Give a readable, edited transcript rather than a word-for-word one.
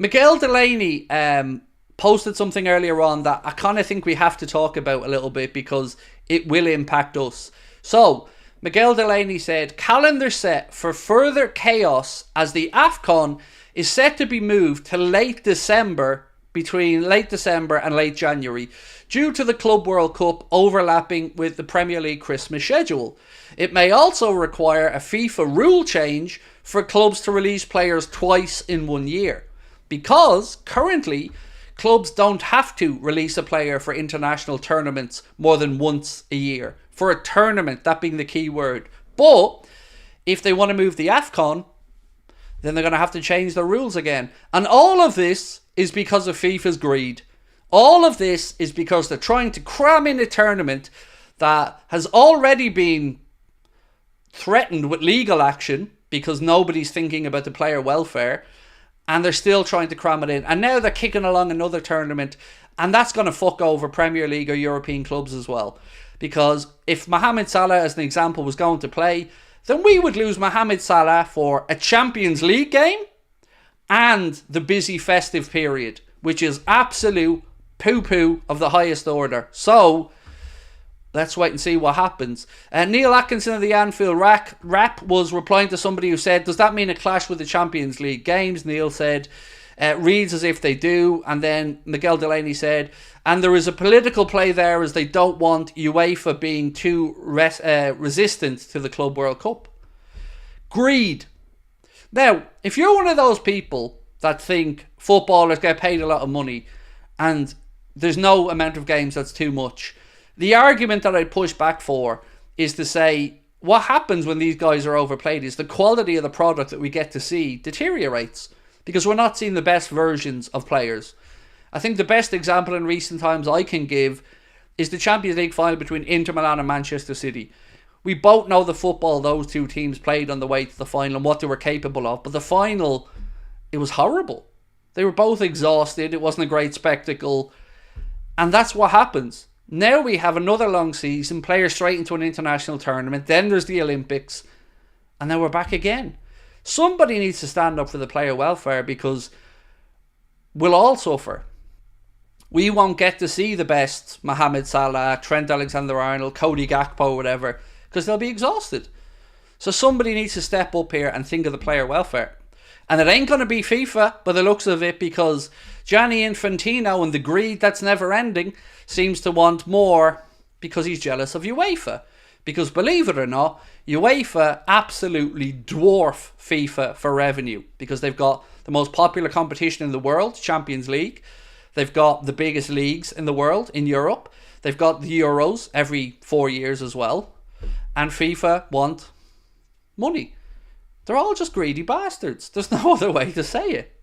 Miguel Delaney posted something earlier on that I kind of think we have to talk about a little bit because it will impact us. So, Miguel Delaney said, calendar set for further chaos as the AFCON is set to be moved to late December, between late December and late January, due to the Club World Cup overlapping with the Premier League Christmas schedule. It may also require a FIFA rule change for clubs to release players twice in 1 year, because currently clubs don't have to release a player for international tournaments more than once a year. For a tournament, that being the key word. But if they want to move the AFCON, then they're going to have to change the rules again. And all of this is because of FIFA's greed. All of this is because they're trying to cram in a tournament that has already been threatened with legal action because nobody's thinking about the player welfare, and they're still trying to cram it in. And now they're kicking along another tournament, and that's going to fuck over Premier League or European clubs as well. Because if Mohamed Salah, as an example, was going to play, then we would lose Mohamed Salah for a Champions League game and the busy festive period, which is absolute poo-poo of the highest order. So, let's wait and see what happens. Neil Atkinson of the Anfield Rap was replying to somebody who said, does that mean a clash with the Champions League games? Neil said, reads as if they do. And then Miguel Delaney said, and there is a political play there as they don't want UEFA being too resistant to the Club World Cup. Greed. Now, if you're one of those people that think footballers get paid a lot of money and there's no amount of games that's too much, the argument that I'd push back for is to say what happens when these guys are overplayed is the quality of the product that we get to see deteriorates because we're not seeing the best versions of players. I think the best example in recent times I can give is the Champions League final between Inter Milan and Manchester City. We both know the football those two teams played on the way to the final and what they were capable of, but the final, it was horrible. They were both exhausted, it wasn't a great spectacle, and that's what happens. Now we have another long season, players straight into an international tournament, then there's the Olympics, and now we're back again. Somebody needs to stand up for the player welfare because we'll all suffer. We won't get to see the best Mohamed Salah, Trent Alexander-Arnold, Cody Gakpo, whatever, because they'll be exhausted. So somebody needs to step up here and think of the player welfare. And it ain't going to be FIFA by the looks of it, because Gianni Infantino and the greed that's never ending seems to want more because he's jealous of UEFA. Because believe it or not, UEFA absolutely dwarf FIFA for revenue because they've got the most popular competition in the world, Champions League. They've got the biggest leagues in the world, in Europe. They've got the Euros every 4 years as well. And FIFA want money. They're all just greedy bastards. There's no other way to say it.